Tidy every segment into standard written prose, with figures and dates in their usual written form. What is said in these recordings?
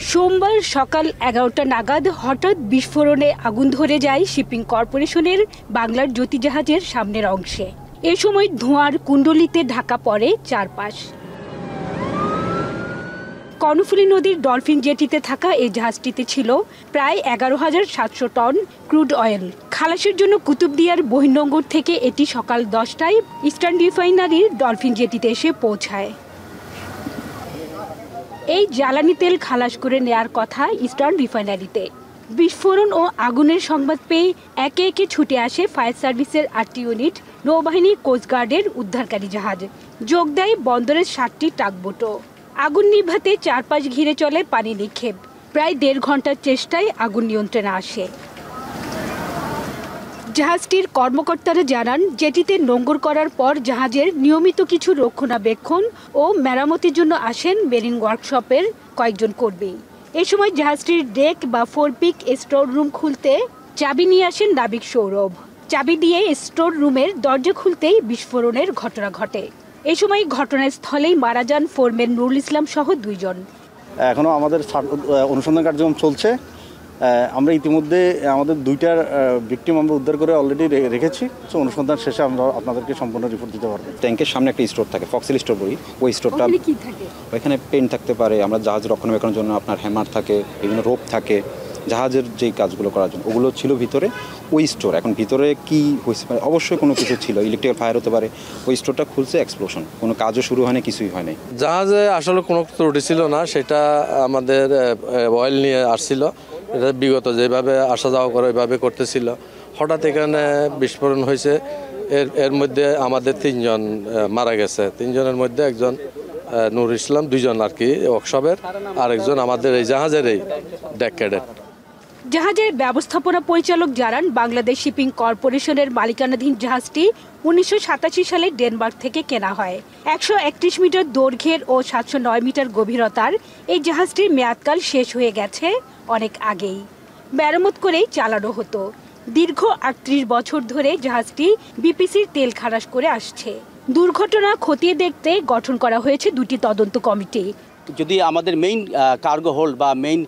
সোমবার সকাল 11টা নাগাদ হঠাৎ বিস্ফোরণে আগুন ধরে যায় শিপিং কর্পোরেশনের বাংলার জ্যোতি জাহাজের সামনের অংশে। এ সময় ধোঁয়ার কুণ্ডলিতে ঢাকা পড়ে চারপাশ। কর্ণফুলী নদীর ডলফিন জেটিতে থাকা এই জাহাজটিতে ছিল প্রায় 11,700 টন ক্রুড অয়েল। খালাসের জন্য কুতুবদিয়ার বহির্নোঙর থেকে এটি সকাল 10টায় ইস্টার্ন রিফাইনারির ডলফিন জেটিতে এসে পৌঁছায়। এই জ্বালানি তেল খালাস করে নেয়ার কথা ইস্টার্ন রিফাইনারিতে। বিস্ফোরণ ও আগুনের সংবাদ পেয়ে একে একে ছুটে আসে ফায়ার সার্ভিসের 8টি ইউনিট, নৌবাহিনী, কোস্টগার্ডের উদ্ধারকারী জাহাজ। যোগ দেয় বন্দরের 7টি টাগবোটও। আগুন নিভাতে চারপাশ ঘিরে চলে পানি নিক্ষেপ। প্রায় 1.5 ঘন্টার চেষ্টায় আগুন নিয়ন্ত্রণে আসে। জাহাজটির কর্মকর্তারা জানান, জেটিতে নোঙর করার পর জাহাজের নিয়মিত কিছু রক্ষণাবেক্ষণ ও মেরামতির জন্য আসেন মেরিন ওয়ার্কশপের কয়েকজন কর্মী। এ সময় জাহাজটির ডেক বা ফোরপিক স্টোর রুম খুলতে চাবি নিয়ে আসেন নাবিক সৌরভ। চাবি দিয়ে স্টোর রুমের দরজা খুলতেই বিস্ফোরণের ঘটনা ঘটে। এ সময় ঘটনাস্থলেই মারা যান ফোরম্যান নুরুল ইসলাম সহ 2 জন। এখনো আমাদের অনুসন্ধান কার্যক্রম চলছে। আমরা ইতিমধ্যে আমাদের 2টার ভিকটিম আমরা উদ্ধার করে অলরেডি রেখেছি। সো অনুসন্ধান শেষে আমরা আপনাদেরকে সম্পূর্ণ রিপোর্ট দিতে পারবো। ট্যাঙ্কের সামনে একটা স্টোর থাকে, ফক্সিল স্টোর বলি। ওই স্টোরটা ওইখানে পেন থাকতে পারে, আমরা জাহাজ রক্ষণাবেক্ষণের জন্য আপনার হ্যামার থাকে, বিভিন্ন রোপ থাকে, জাহাজের যেই কাজগুলো করার জন্য ওগুলো ছিল ভিতরে ওই স্টোর। এখন ভিতরে কি হয়েছে পারে, অবশ্যই কোনো কিছু ছিল, ইলেকট্রিক্যাল ফায়ার হতে পারে। ওই স্টোরটা খুলছে, এক্সপ্লোশন, কোনো কাজও শুরু হয়নি, কিছুই হয়নি। জাহাজে আসলে কোনো ত্রুটি ছিল না, সেটা আমাদের অয়েল নিয়ে আসছিল। এটা বিগত যেভাবে আসা যাওয়া করে ওইভাবে করতেছিল। হঠাৎ এখানে বিস্ফোরণ হয়েছে। এর মধ্যে আমাদের 3 জন মারা গেছে। 3 জনের মধ্যে একজন নুরুল ইসলাম, 2 জন আর কি ওয়ার্কশপের, আর একজন আমাদের এই জাহাজের এই ডেক ক্যাডেট। জাহাজের ব্যবস্থাপনা পরিচালক জানান, বাংলাদেশ শিপিং কর্পোরেশনের মালিকানাধীন জাহাজটি 1987 সালে ডেনমার্ক থেকে কেনা হয়। 131 মিটার দৈর্ঘ্যের ও 709 মিটার গভীরতার এই জাহাজটির মেয়াদকাল শেষ হয়ে গেছে অনেক আগেই। মেরামত করেই চালানো হতো। দীর্ঘ 38 বছর ধরে জাহাজটি বিপিসির তেল খালাস করে আসছে। দুর্ঘটনা খতিয়ে দেখতে গঠন করা হয়েছে 2টি তদন্ত কমিটি। যদি আমাদের মেইন কার্গো হোল্ড বা মেইন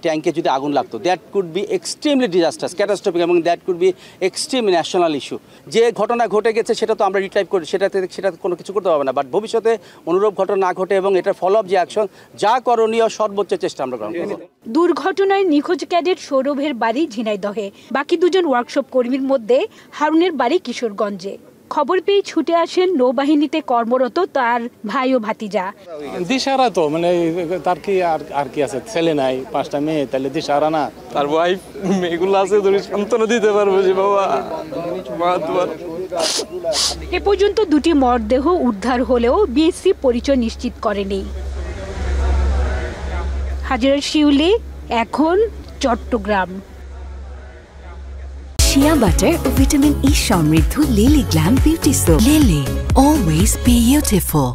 ট্যাঙ্কে যদি আগুন লাগতো, that could be extremely disasters, catastrophic, এবং that could be extreme national issue. যে ঘটনা ঘটে গেছে সেটা তো আমরা রিট্রাইভ করি, সেটা কোনো কিছু করতে পারবে না। বাট ভবিষ্যতে অনুরূপ ঘটনা না ঘটে এবং এটার ফলো আপ যে অ্যাকশন যা করণীয় সর্বোচ্চ চেষ্টা আমরা গ্রহণ করব। দুর্ঘটনায় নিখোঁজ ক্যাডেট সৌরভের বাড়ি ঝিনাইদহে। বাকি 2 জন ওয়ার্কশপ কর্মীর মধ্যে হারুনের বাড়ি কিশোরগঞ্জে। খবর পেয়ে ছুটে আসেন নৌবাহিনীতে কর্মরত তার ভাই ও ভাতিজা। দিশারা তো মানে তার কি আর কি আছে, ছেলে নাই, 5টা মেয়ে, তাহলে দিশারা না, তার ওয়াইফ, মেয়েগুলো আছে, ধরে সান্ত্বনা দিতে পারবো যে বাবা মা তোমার। এ পর্যন্ত 2টি মরদেহ উদ্ধার হলেও বিএসসি পরিচয় নিশ্চিত করেনি। হাজিরা শিউলি, এখন চট্টগ্রাম। শিয়া বাটার ও ভিটামিন ই সমৃদ্ধ lily glam beauty soap. Lily, always beautiful.